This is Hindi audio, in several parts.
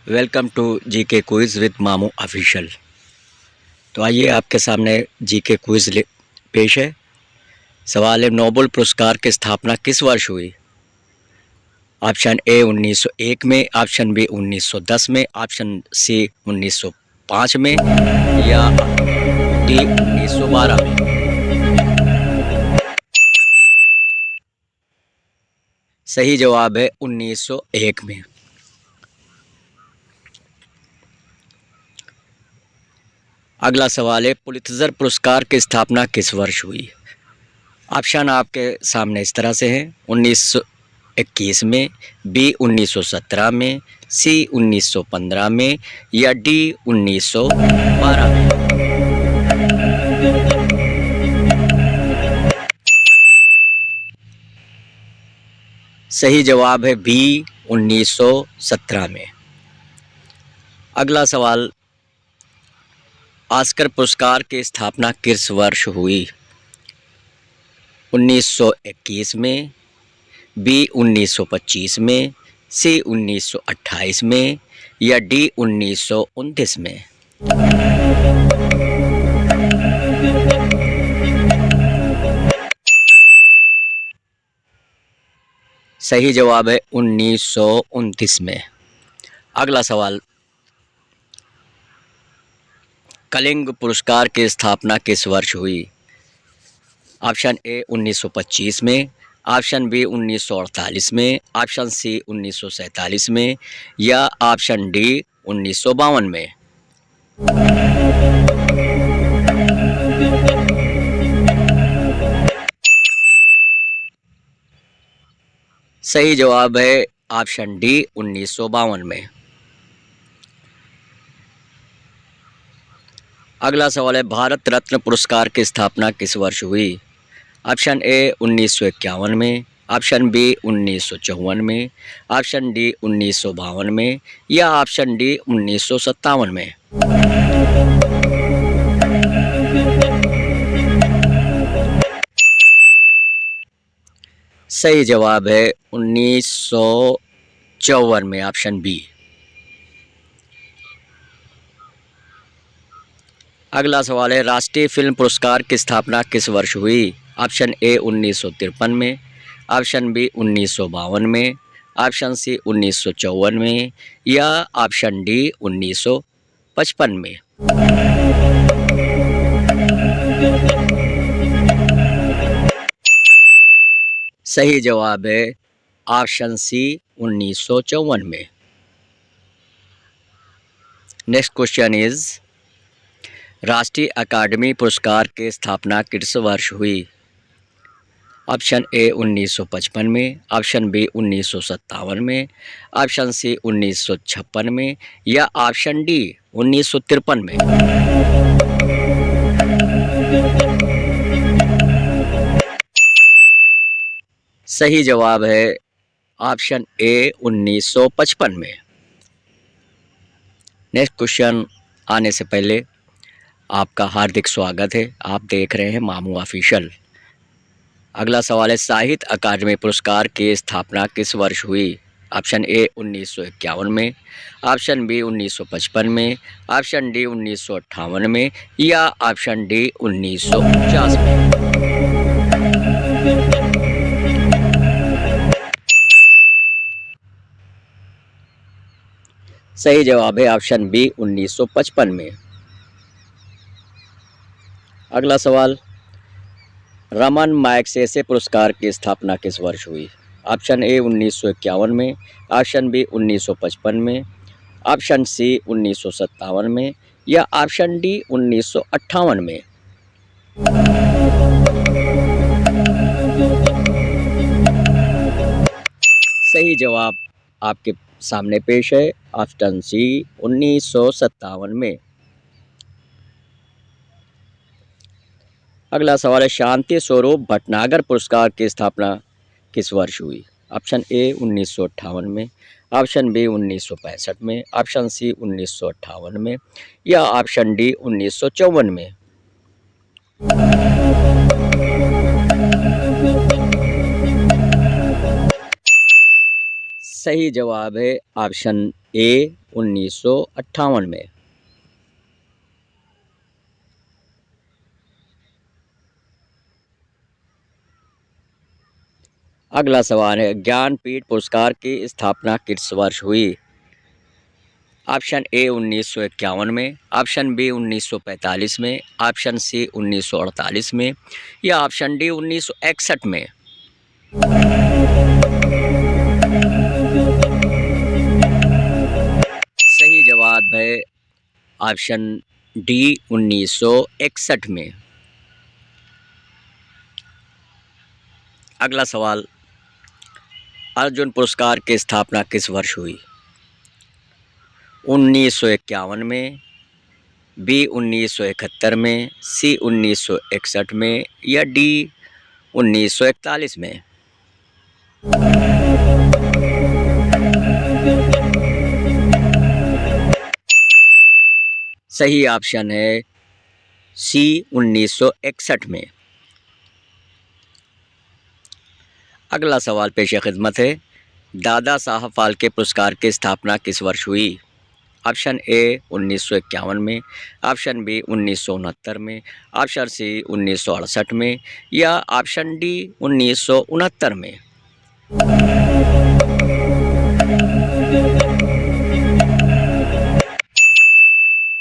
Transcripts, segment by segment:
Welcome to GK quiz with Mamu official. तो आइए आपके सामने जीके क्विज़ पेश है। सवाल है, नोबेल पुरस्कार की स्थापना किस वर्ष हुई? ऑप्शन ए 1901 में, ऑप्शन बी 1910 में, ऑप्शन सी 1905 में या डी 1912 में। सही जवाब है 1901 में। अगला सवाल है, पुलित्ज़र पुरस्कार की स्थापना किस वर्ष हुई? ऑप्शन आपके सामने इस तरह से हैं: 1921 में, बी 1917 में, सी 1915 में या डी 1912 में। सही जवाब है बी 1917 में। अगला सवाल, ऑस्कर पुरस्कार की स्थापना किस वर्ष हुई? 1921 में, बी 1925 में, सी 1928 में या डी 1929 में। सही जवाब है 1929 में। अगला सवाल, कलिंग पुरस्कार की स्थापना किस वर्ष हुई? ऑप्शन ए 1925 में, ऑप्शन बी 1948 में, ऑप्शन सी 1947 में या ऑप्शन डी 1952 में। सही जवाब है ऑप्शन डी 1952 में। अगला सवाल है, भारत रत्न पुरस्कार की स्थापना किस वर्ष हुई? ऑप्शन ए 1951 में, ऑप्शन बी 1954 में, ऑप्शन डी 1952 में या ऑप्शन डी 1957 में। सही जवाब है 1954 में, ऑप्शन बी। अगला सवाल है, राष्ट्रीय फिल्म पुरस्कार की स्थापना किस वर्ष हुई? ऑप्शन ए 1953 में, ऑप्शन बी 1952 में, ऑप्शन सी 1954 में या ऑप्शन डी 1955 में। सही जवाब है ऑप्शन सी 1954 में। नेक्स्ट क्वेश्चन इज, राष्ट्रीय अकादमी पुरस्कार की स्थापना किस वर्ष हुई? ऑप्शन ए 1955 में, ऑप्शन बी 1957 में, ऑप्शन सी 1956 में या ऑप्शन डी 1953 में। सही जवाब है ऑप्शन ए 1955 में। नेक्स्ट क्वेश्चन आने से पहले आपका हार्दिक स्वागत है। आप देख रहे हैं मामू ऑफिशियल। अगला सवाल है, साहित्य अकादमी पुरस्कार की स्थापना किस वर्ष हुई? ऑप्शन ए 1951 में, ऑप्शन बी 1955 में, ऑप्शन डी 1958 में या ऑप्शन डी 1950 में। सही जवाब है ऑप्शन बी 1955 में। अगला सवाल, रमन मैग्सेसे पुरस्कार की स्थापना किस वर्ष हुई? ऑप्शन ए 1951 में, ऑप्शन बी 1955 में, ऑप्शन सी 1957 में या ऑप्शन डी 1958 में। सही जवाब आपके सामने पेश है, ऑप्शन सी 1957 में। अगला सवाल है, शांति स्वरूप भटनागर पुरस्कार की स्थापना किस वर्ष हुई? ऑप्शन ए 1958 में, ऑप्शन बी 1965 में, ऑप्शन सी 1958 में या ऑप्शन डी 1954 में। सही जवाब है ऑप्शन ए 1958 में। अगला सवाल है, ज्ञानपीठ पुरस्कार की स्थापना किस वर्ष हुई? ऑप्शन ए 1951 में, ऑप्शन बी 1945 में, ऑप्शन सी 1948 में या ऑप्शन डी 1961 में। सही जवाब है ऑप्शन डी 1961 में। अगला सवाल, अर्जुन पुरस्कार की स्थापना किस वर्ष हुई? 1951 में, बी 1971 में, सी 1961 में या डी 1941 में। सही ऑप्शन है सी 1961 में। अगला सवाल पेश खिदमत है, दादा साहब फाल्के पुरस्कार की स्थापना किस वर्ष हुई? ऑप्शन ए 1951 में, ऑप्शन बी 1969 में, ऑप्शन सी 1968 में या ऑप्शन डी 1969 में।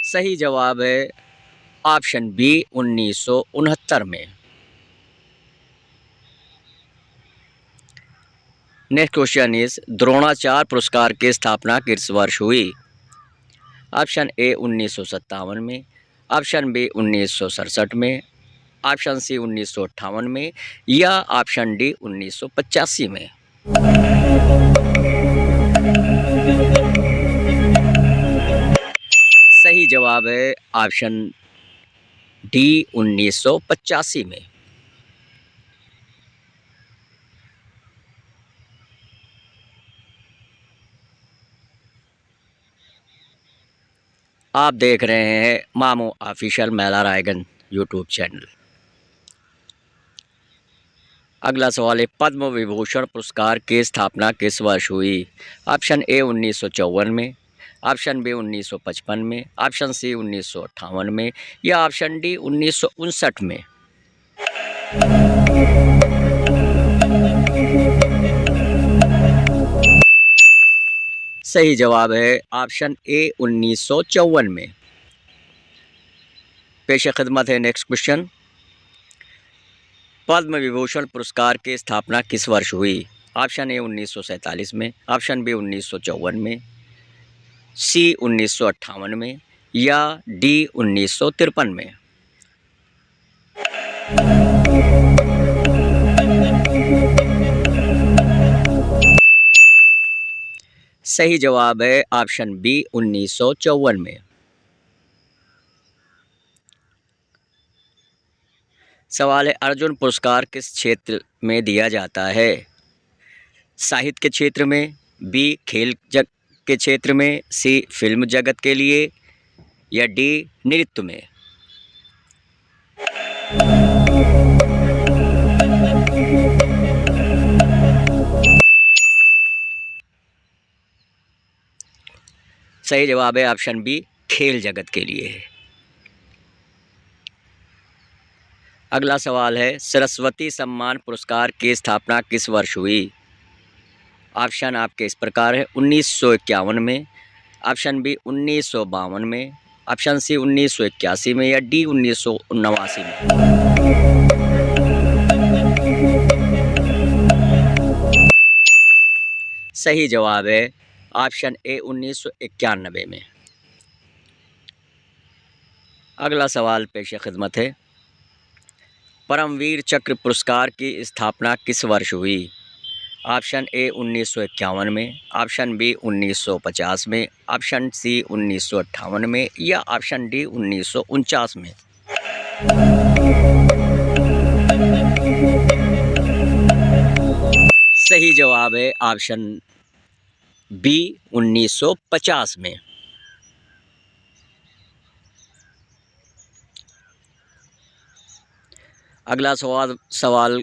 सही जवाब है ऑप्शन बी 1969 में। नेक्स्ट क्वेश्चन इज, द्रोणाचार्य पुरस्कार की स्थापना किस वर्ष हुई? ऑप्शन ए 1957 में, ऑप्शन बी 1967 में, ऑप्शन सी 1958 में या ऑप्शन डी 1985 में। सही जवाब है ऑप्शन डी 1985 में। आप देख रहे हैं मामू ऑफिशियल मेला रायगंज यूट्यूब चैनल। अगला सवाल है, पद्म विभूषण पुरस्कार की स्थापना किस वर्ष हुई? ऑप्शन ए 1954 में, ऑप्शन बी 1955 में, ऑप्शन सी 1958 में या ऑप्शन डी 1959 में। सही जवाब है ऑप्शन ए 1954 में। पेश खिदमत है नेक्स्ट क्वेश्चन, पद्म विभूषण पुरस्कार की स्थापना किस वर्ष हुई? ऑप्शन ए 1947 में, ऑप्शन बी 1954 में, सी 1958 में या डी 1953 में। सही जवाब है ऑप्शन बी 1954 में। सवाल है, अर्जुन पुरस्कार किस क्षेत्र में दिया जाता है? साहित्य के क्षेत्र में, बी खेल जग के क्षेत्र में, सी फिल्म जगत के लिए या डी नृत्य में। सही जवाब है ऑप्शन बी खेल जगत के लिए है। अगला सवाल है, सरस्वती सम्मान पुरस्कार की स्थापना किस वर्ष हुई? ऑप्शन आपके इस प्रकार है, 1951 में, ऑप्शन बी 1952 में, ऑप्शन सी 1981 में या डी 1989 में। सही जवाब है ऑप्शन ए 1991 में। अगला सवाल पेश खिदमत है, परमवीर चक्र पुरस्कार की स्थापना किस वर्ष हुई? ऑप्शन ए 1951 में, ऑप्शन बी 1950 में, ऑप्शन सी 1958 में या ऑप्शन डी 1949 में। सही जवाब है ऑप्शन बी 1950 में। अगला सवाल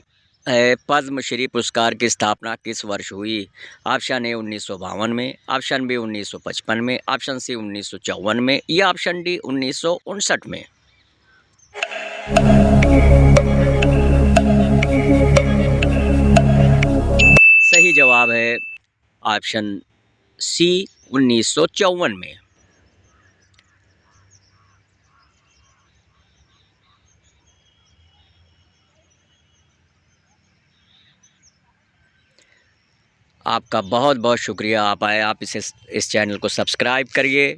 पद्मश्री पुरस्कार की स्थापना किस वर्ष हुई? ऑप्शन ए 1952 में, ऑप्शन बी 1955 में, ऑप्शन सी 1954 में या ऑप्शन डी 1959 में। सही जवाब है ऑप्शन सी 1954 में। आपका बहुत बहुत शुक्रिया, आप आए, आप इस चैनल को सब्सक्राइब करिए